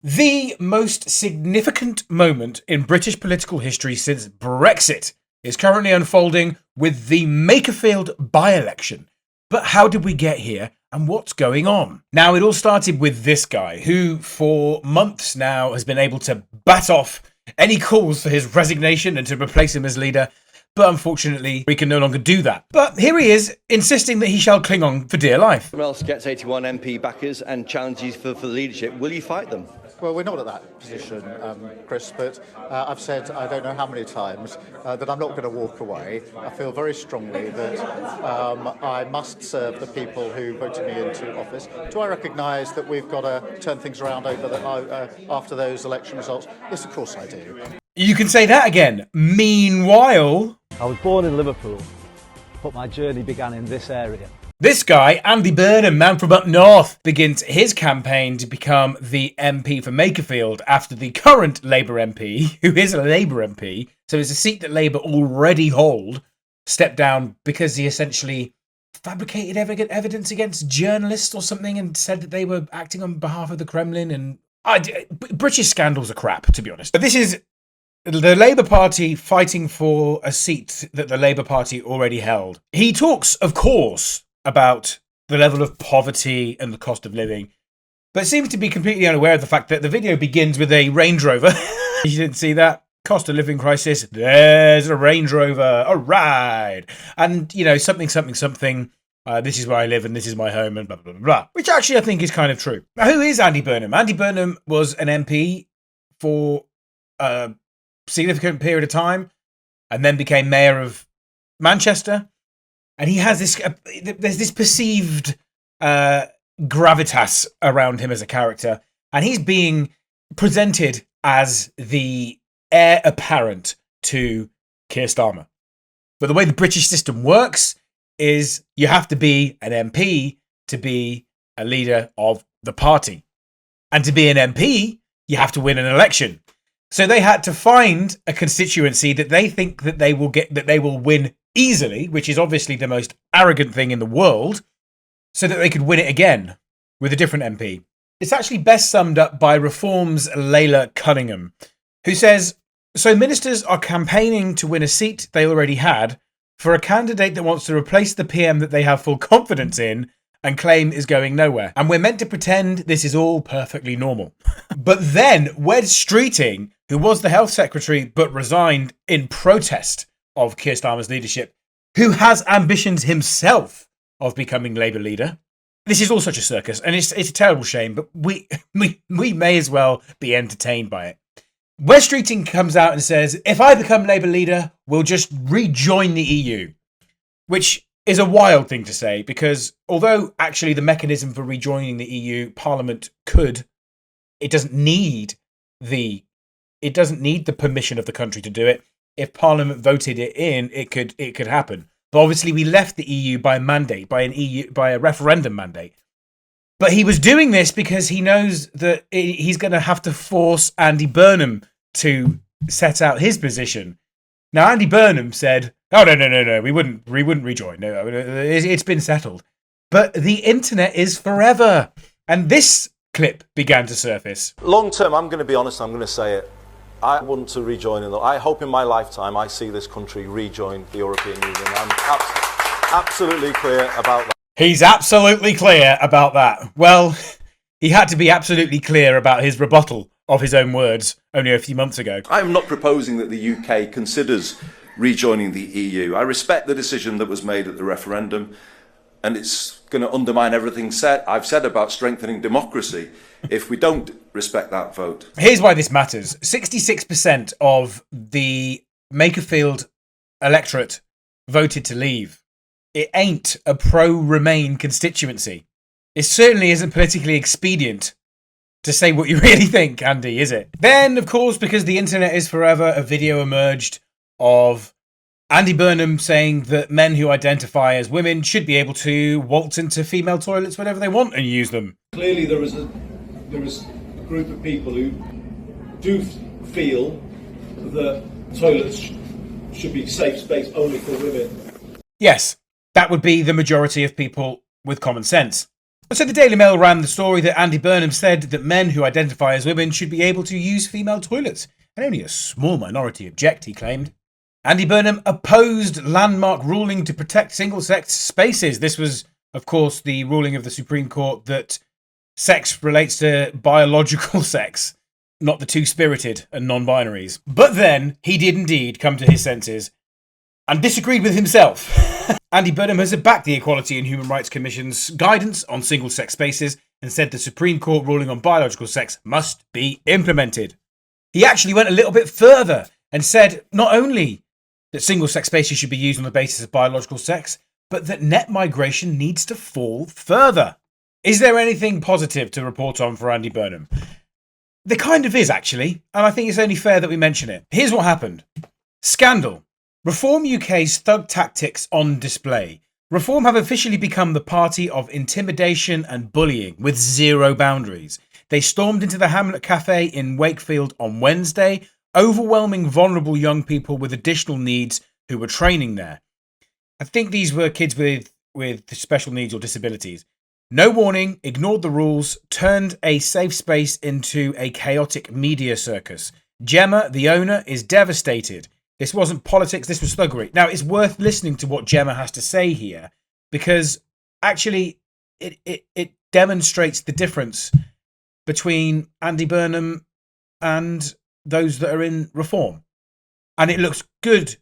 The most significant moment in British political history since Brexit is currently unfolding with the Makerfield by-election. But how did we get here and what's going on? Now, it all started with this guy who, for months now, has been able to bat off any calls for his resignation and to replace him as leader. But unfortunately, we can no longer do that. But here he is, insisting that he shall cling on for dear life. Someone else gets 81 MP backers and challenges for leadership. Will you fight them? Well, we're not at that position, Chris, but I've said I don't know how many times that I'm not going to walk away. I feel very strongly that I must serve the people who voted me into office. Do I recognise that we've got to turn things around after those election results? Yes, of course I do. You can say that again. Meanwhile, I was born in Liverpool, but my journey began in this area. This guy, Andy Burnham, man from up north, begins his campaign to become the MP for Makerfield after the current Labour MP, who is a Labour MP, so it's a seat that Labour already hold, stepped down because he essentially fabricated evidence against journalists or something and said that they were acting on behalf of the Kremlin. And British scandals are crap, to be honest. But this is the Labour Party fighting for a seat that the Labour Party already held. He talks, of course, about the level of poverty and the cost of living, but seems to be completely unaware of the fact that the video begins with a Range Rover. You didn't see that? Cost of living crisis. There's a Range Rover. A ride. And, you know, something. This is where I live and this is my home and blah, blah, blah, blah. Which actually I think is kind of true. Now, who is Andy Burnham? Andy Burnham was an MP for a significant period of time and then became mayor of Manchester. And he has this, there's this perceived gravitas around him as a character. And he's being presented as the heir apparent to Keir Starmer. But the way the British system works is you have to be an MP to be a leader of the party. And to be an MP, you have to win an election. So they had to find a constituency that they think that they will win easily, which is obviously the most arrogant thing in the world, so that they could win it again with a different MP. It's actually best summed up by Reform's Layla Cunningham, who says, so ministers are campaigning to win a seat they already had for a candidate that wants to replace the PM that they have full confidence in and claim is going nowhere. And we're meant to pretend this is all perfectly normal. But then Wed Streeting, who was the health secretary but resigned in protest of Keir Starmer's leadership, who has ambitions himself of becoming Labour leader. This is all such a circus, and it's a terrible shame, but we may as well be entertained by it. Wes Streeting comes out and says, if I become Labour leader, we'll just rejoin the EU, which is a wild thing to say, because although actually the mechanism for rejoining the EU, Parliament could, it doesn't need the permission of the country to do it. If Parliament voted it in, it could happen. But obviously we left the EU by a referendum mandate. But he was doing this because he knows that he's going to have to force Andy Burnham to set out his position. Now, Andy Burnham said, "Oh no, we wouldn't rejoin. No, it's been settled." But the internet is forever, and this clip began to surface. Long term, I'm going to be honest. I'm going to say it. I want to rejoin. I hope in my lifetime I see this country rejoin the European Union. I'm absolutely clear about that. He's absolutely clear about that. Well, he had to be absolutely clear about his rebuttal of his own words only a few months ago. I am not proposing that the UK considers rejoining the EU. I respect the decision that was made at the referendum, and it's going to undermine everything I've said about strengthening democracy if we don't respect that vote. Here's why this matters. 66% of the Makerfield electorate voted to leave. It ain't a pro-Remain constituency. It certainly isn't politically expedient to say what you really think, Andy, is it? Then, of course, because the internet is forever, a video emerged of Andy Burnham saying that men who identify as women should be able to waltz into female toilets whenever they want and use them. Clearly there is a group of people who do feel that toilets should be safe space only for women. Yes, that would be the majority of people with common sense. So the Daily Mail ran the story that Andy Burnham said that men who identify as women should be able to use female toilets, and only a small minority object, he claimed. Andy Burnham opposed landmark ruling to protect single-sex spaces. This was, of course, the ruling of the Supreme Court that sex relates to biological sex, not the two-spirited and non-binaries. But then he did indeed come to his senses and disagreed with himself. Andy Burnham has backed the Equality and Human Rights Commission's guidance on single-sex spaces and said the Supreme Court ruling on biological sex must be implemented. He actually went a little bit further and said not only that single-sex spaces should be used on the basis of biological sex, but that net migration needs to fall further. Is there anything positive to report on for Andy Burnham? There kind of is, actually, and I think it's only fair that we mention it. Here's what happened. Scandal. Reform UK's thug tactics on display. Reform have officially become the party of intimidation and bullying with zero boundaries. They stormed into the Hamlet Cafe in Wakefield on Wednesday, overwhelming vulnerable young people with additional needs who were training there. I think these were kids with special needs or disabilities. No warning, ignored the rules, turned a safe space into a chaotic media circus. Gemma, the owner, is devastated. This wasn't politics, this was thuggery. Now, it's worth listening to what Gemma has to say here, because actually it demonstrates the difference between Andy Burnham and those that are in Reform. And it looks good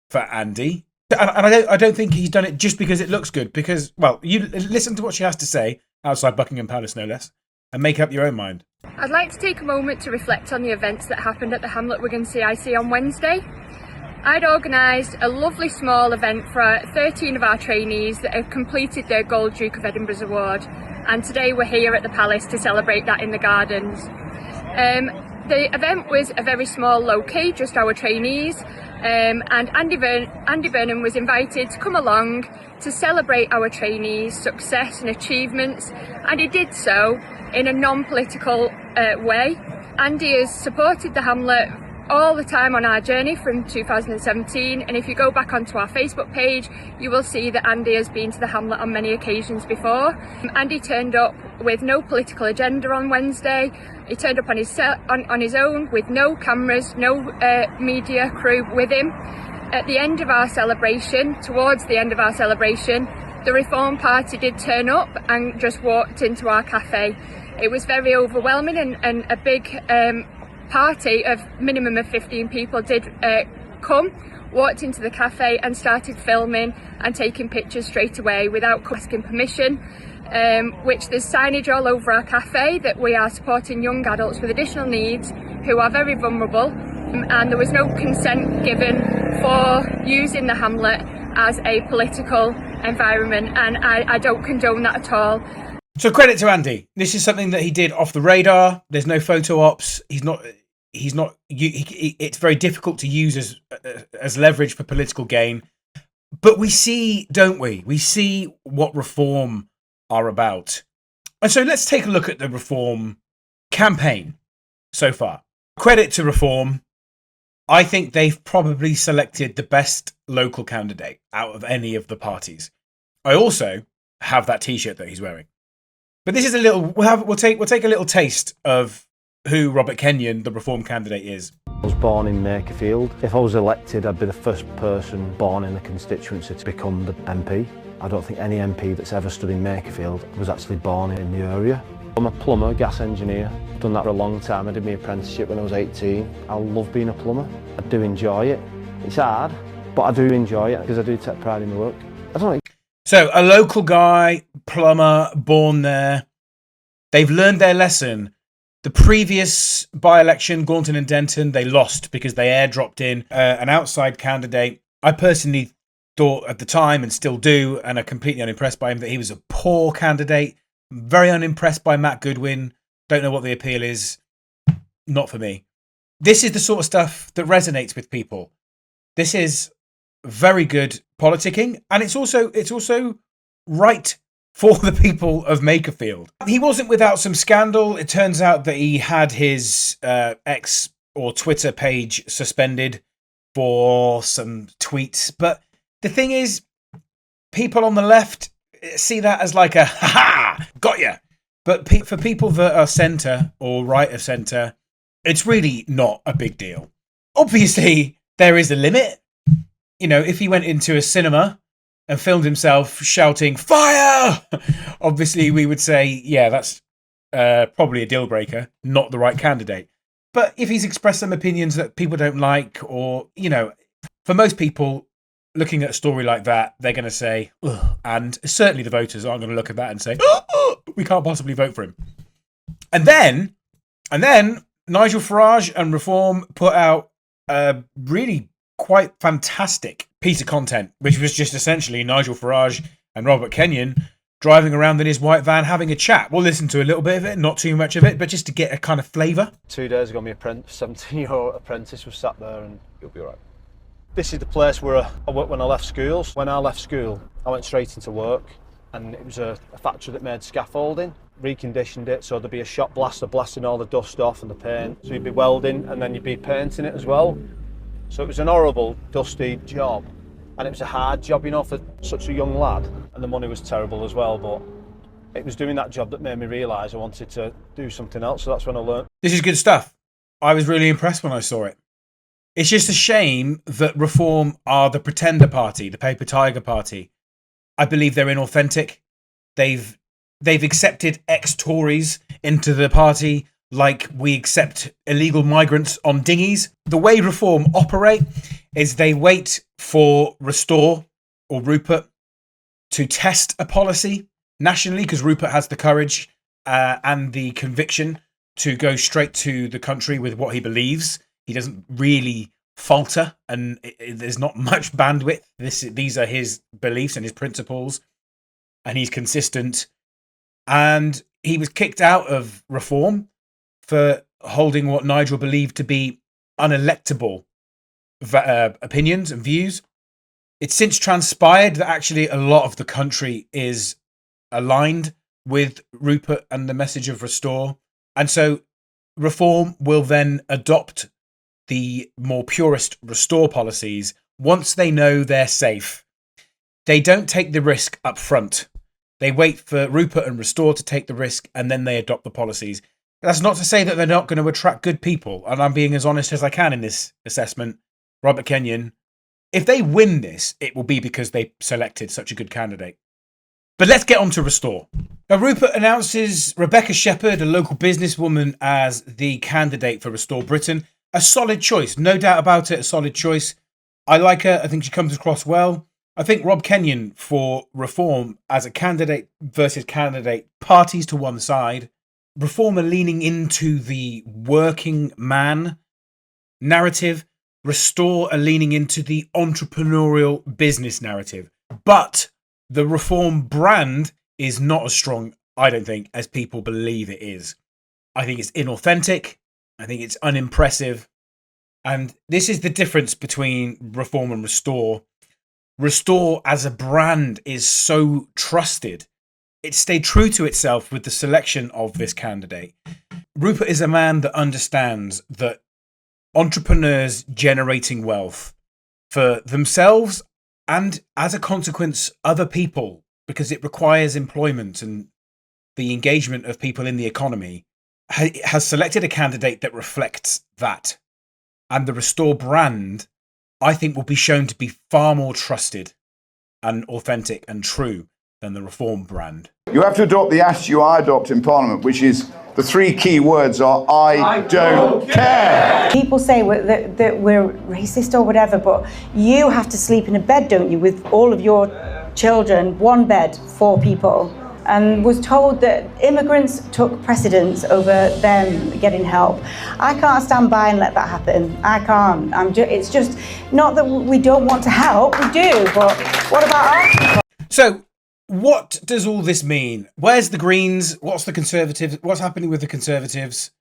for Andy. And I don't think he's done it just because it looks good, because, well, you listen to what she has to say, outside Buckingham Palace no less, and make up your own mind. I'd like to take a moment to reflect on the events that happened at the Hamlet Wigan CIC on Wednesday. I'd organised a lovely small event for 13 of our trainees that have completed their Gold Duke of Edinburgh's Award, and today we're here at the Palace to celebrate that in the gardens. The event was a very small low-key, just our trainees, and Andy Burnham was invited to come along to celebrate our trainees' success and achievements, and he did so in a non-political way. Andy has supported the Hamlet all the time on our journey from 2017, and if you go back onto our Facebook page you will see that Andy has been to the Hamlet on many occasions before. Andy turned up with no political agenda on Wednesday. He turned up on his own with no cameras, no media crew with him. At the end of our celebration, towards the end of our celebration, the Reform Party did turn up and just walked into our cafe. It was very overwhelming, and a big party of minimum of 15 people did come, walked into the cafe and started filming and taking pictures straight away without asking permission, which there's signage all over our cafe that we are supporting young adults with additional needs who are very vulnerable, and there was no consent given for using the Hamlet as a political environment, and I don't condone that at all. So credit to Andy. This is something that he did off the radar. There's no photo ops. It's very difficult to use as leverage for political gain. But we see, don't we? We see what Reform are about. And so let's take a look at the Reform campaign so far. Credit to Reform. I think they've probably selected the best local candidate out of any of the parties. I also have that T-shirt that he's wearing. But this is a little. We'll take a little taste of who Robert Kenyon, the Reform candidate, is. I was born in Makerfield. If I was elected, I'd be the first person born in the constituency to become the MP. I don't think any MP that's ever stood in Makerfield was actually born in the area. I'm a plumber, gas engineer. I've done that for a long time. I did my apprenticeship when I was 18. I love being a plumber. I do enjoy it. It's hard, but I do enjoy it because I do take pride in the work. I don't think. So, a local guy, plumber, born there. They've learned their lesson. The previous by-election, Gaunton and Denton, they lost because they airdropped in an outside candidate. I personally thought at the time, and still do, and are completely unimpressed by him, that he was a poor candidate. Very unimpressed by Matt Goodwin. Don't know what the appeal is. Not for me. This is the sort of stuff that resonates with people. This is very good politicking, and it's also right for the people of Makerfield. He wasn't without some scandal. It turns out that he had his X or Twitter page suspended for some tweets. But the thing is, people on the left see that as like a ha-ha. Got ya. But for people that are centre or right of centre, it's really not a big deal. Obviously, there is a limit. You know, if he went into a cinema and filmed himself shouting, fire! Obviously, we would say, yeah, that's probably a deal breaker, not the right candidate. But if he's expressed some opinions that people don't like, or, you know, for most people looking at a story like that, they're going to say, ugh, and certainly the voters aren't going to look at that and say, oh, we can't possibly vote for him. And then Nigel Farage and Reform put out a really quite fantastic piece of content, which was just essentially Nigel Farage and Robert Kenyon driving around in his white van having a chat. We'll listen to a little bit of it, not too much of it, but just to get a kind of flavour. 2 days ago, my 17-year-old apprentice was sat there, and you'll be all right. This is the place where I worked when I left school. When I left school, I went straight into work, and it was a factory that made scaffolding, reconditioned it, so there'd be a shop blaster blasting all the dust off and the paint. So you'd be welding, and then you'd be painting it as well. So it was an horrible, dusty job. And it was a hard job, you know, for such a young lad. And the money was terrible as well, but it was doing that job that made me realise I wanted to do something else. So that's when I learned. This is good stuff. I was really impressed when I saw it. It's just a shame that Reform are the pretender party, the paper tiger party. I believe they're inauthentic. They've accepted ex-Tories into the party like we accept illegal migrants on dinghies. The way Reform operate is they wait for Restore or Rupert to test a policy nationally, because Rupert has the courage and the conviction to go straight to the country with what he believes. He doesn't really falter, and there's not much bandwidth. These are his beliefs and his principles, and he's consistent. And he was kicked out of Reform for holding what Nigel believed to be unelectable opinions and views. It's since transpired that actually a lot of the country is aligned with Rupert and the message of Restore. And so Reform will then adopt the more purist Restore policies once they know they're safe. They don't take the risk up front. They wait for Rupert and Restore to take the risk, and then they adopt the policies. That's not to say that they're not going to attract good people, and I'm being as honest as I can in this assessment. Robert Kenyon, if they win this, it will be because they selected such a good candidate. But let's get on to Restore. Now, Rupert announces Rebecca Shepherd, a local businesswoman, as the candidate for Restore Britain. A solid choice, no doubt about it, a solid choice. I like her. I think she comes across well. I think Rob Kenyon for Reform as a candidate versus candidate, parties to one side. Reform are leaning into the working man narrative. Restore are leaning into the entrepreneurial business narrative. But the Reform brand is not as strong, I don't think, as people believe it is. I think it's inauthentic. I think it's unimpressive. And this is the difference between Reform and Restore. Restore as a brand is so trusted. It stayed true to itself with the selection of this candidate. Rupert is a man that understands that entrepreneurs generating wealth for themselves and, as a consequence, other people, because it requires employment and the engagement of people in the economy, has selected a candidate that reflects that. And the Restore brand, I think, will be shown to be far more trusted and authentic and true than the Reform brand. You have to adopt the attitude I adopt in Parliament, which is the three key words are I don't care. People say that we're racist or whatever, but you have to sleep in a bed, don't you, with all of your children, one bed, 4 people, and was told that immigrants took precedence over them getting help. I can't stand by and let that happen. I can't. It's just not that we don't want to help, we do, but what about our people? So, what does all this mean? Where's the Greens? What's the Conservatives? What's happening with the Conservatives?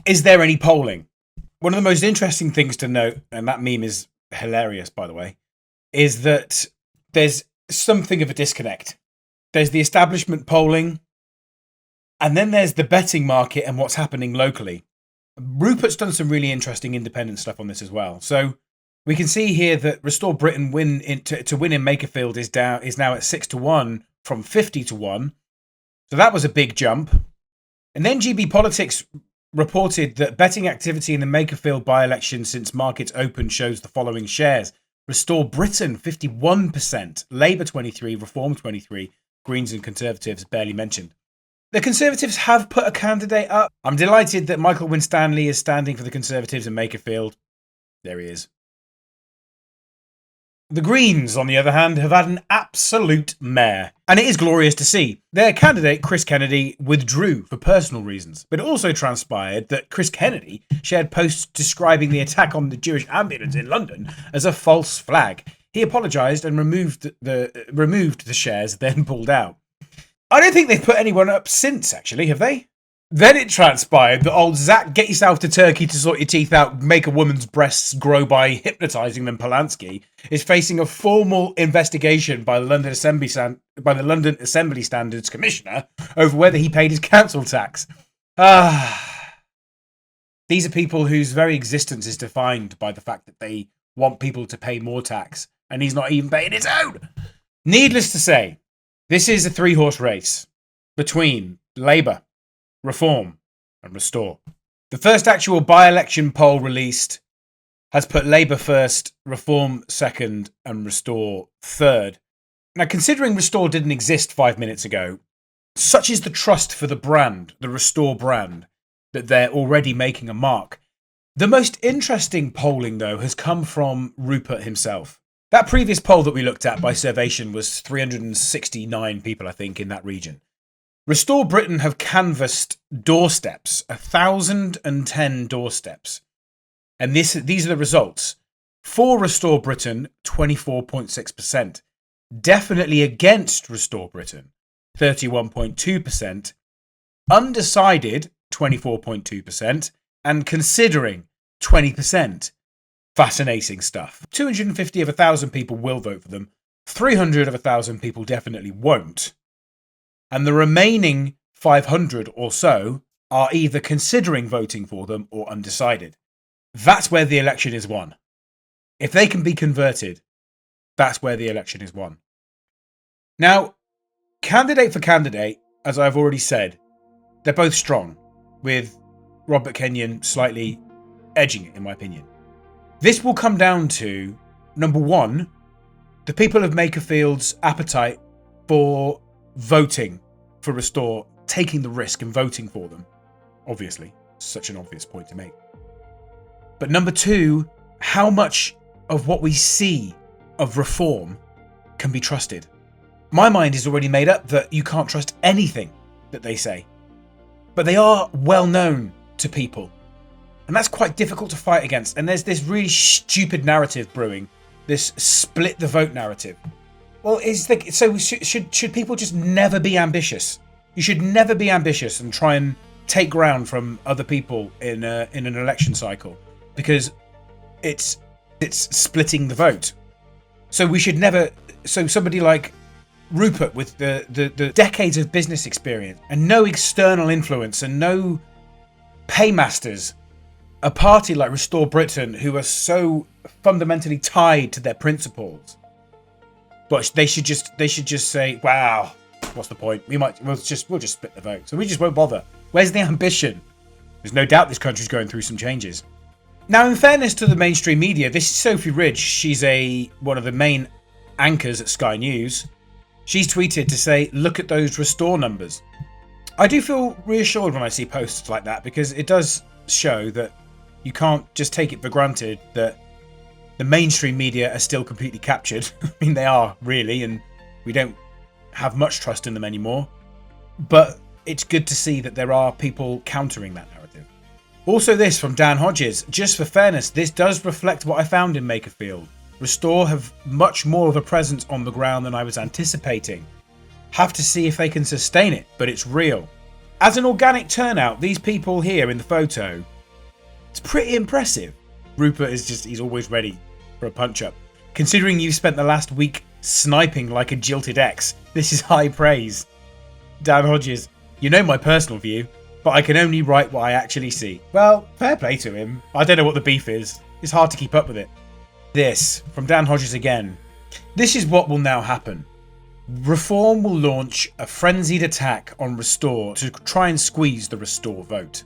Is there any polling? One of the most interesting things to note, and that meme is hilarious, by the way, is that there's something of a disconnect. There's the establishment polling, and then there's the betting market and what's happening locally. Rupert's done some really interesting independent stuff on this as well. So we can see here that Restore Britain to win in Makerfield is now at 6-1 from 50-1. So that was a big jump. And then GB Politics reported that betting activity in the Makerfield by-election since markets opened shows the following shares. Restore Britain, 51%. Labour, 23%. Reform, 23%. Greens and Conservatives, barely mentioned. The Conservatives have put a candidate up. I'm delighted that Michael Winstanley is standing for the Conservatives in Makerfield. There he is. The Greens, on the other hand, have had an absolute mare. And it is glorious to see. Their candidate, Chris Kennedy, withdrew for personal reasons. But it also transpired that Chris Kennedy shared posts describing the attack on the Jewish ambulance in London as a false flag. He apologised and removed the shares, then pulled out. I don't think they've put anyone up since, actually, have they? Then it transpired that old Zach, get yourself to Turkey to sort your teeth out, make a woman's breasts grow by hypnotising them, Polanski, is facing a formal investigation by the London Assembly Standards Commissioner over whether he paid his council tax. These are people whose very existence is defined by the fact that they want people to pay more tax, and he's not even paying his own. Needless to say, this is a three-horse race between Labour, Reform and Restore. The first actual by-election poll released has put Labour first, Reform second and Restore third. Now, considering Restore didn't exist 5 minutes ago, such is the trust for the brand, the Restore brand, that they're already making a mark. The most interesting polling, though, has come from Rupert himself. That previous poll that we looked at by Servation was 369 people, I think, in that region. Restore Britain have canvassed doorsteps, 1,010 doorsteps. And these are the results. For Restore Britain, 24.6%. Definitely against Restore Britain, 31.2%. Undecided, 24.2%. And considering, 20%. Fascinating stuff. 250 of 1,000 people will vote for them. 300 of 1,000 people definitely won't. And the remaining 500 or so are either considering voting for them or undecided. That's where the election is won. If they can be converted, that's where the election is won. Now, candidate for candidate, as I've already said, they're both strong, with Robert Kenyon slightly edging it, in my opinion. This will come down to, number one, the people of Makerfield's appetite for voting for Restore, taking the risk and voting for them. Obviously, such an obvious point to make. But number two, how much of what we see of Reform can be trusted. My mind is already made up that you can't trust anything that they say. But they are well known to people. And that's quite difficult to fight against. And there's this really stupid narrative brewing, this split the vote narrative. Well, should people just never be ambitious? You should never be ambitious and try and take ground from other people in an election cycle, because it's splitting the vote. So we should never. So somebody like Rupert, with the decades of business experience and no external influence and no paymasters, a party like Restore Britain, who are so fundamentally tied to their principles, but they should just say, "Wow, what's the point? We'll just split the vote, so we just won't bother." Where's the ambition? There's no doubt this country's going through some changes. Now, in fairness to the mainstream media, this is Sophie Ridge. She's one of the main anchors at Sky News. She's tweeted to say, "Look at those Restore numbers." I do feel reassured when I see posts like that, because it does show that you can't just take it for granted that the mainstream media are still completely captured. I mean, they are, really, and we don't have much trust in them anymore. But it's good to see that there are people countering that narrative. Also this from Dan Hodges. "Just for fairness, this does reflect what I found in Makerfield. Restore have much more of a presence on the ground than I was anticipating. Have to see if they can sustain it, but it's real. As an organic turnout, these people here in the photo, it's pretty impressive." Rupert he's always ready for a punch-up. "Considering you've spent the last week sniping like a jilted ex, this is high praise." Dan Hodges, "You know my personal view, but I can only write what I actually see." Well, fair play to him. I don't know what the beef is. It's hard to keep up with it. This, from Dan Hodges again. "This is what will now happen. Reform will launch a frenzied attack on Restore to try and squeeze the Restore vote.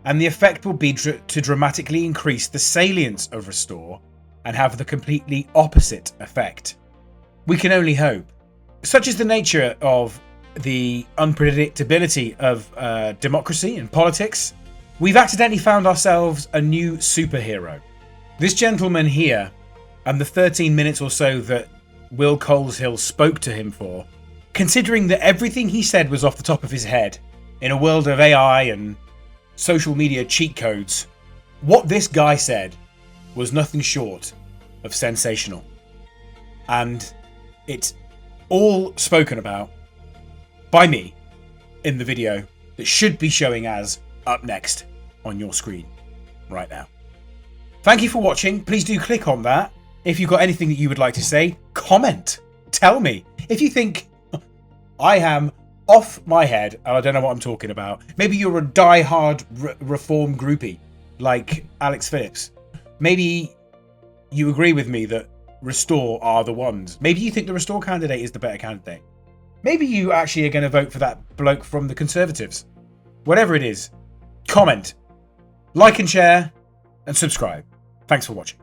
And the effect will be to dramatically increase the salience of Restore and have the completely opposite effect. We can only hope. Such is the nature of the unpredictability of democracy and politics, we've accidentally found ourselves a new superhero. This gentleman here, and the 13 minutes or so that Will Coleshill spoke to him for, considering that everything he said was off the top of his head, in a world of AI and social media cheat codes, what this guy said was nothing short of sensational. And it's all spoken about by me in the video that should be showing as up next on your screen right now. Thank you for watching. Please do click on that. If you've got anything that you would like to say, comment. Tell me. If you think I am off my head and I don't know what I'm talking about, maybe you're a die-hard reform groupie like Alex Phillips. Maybe you agree with me that Restore are the ones. Maybe you think the Restore candidate is the better candidate. Maybe you actually are going to vote for that bloke from the Conservatives. Whatever it is, comment, like and share, and subscribe. Thanks for watching.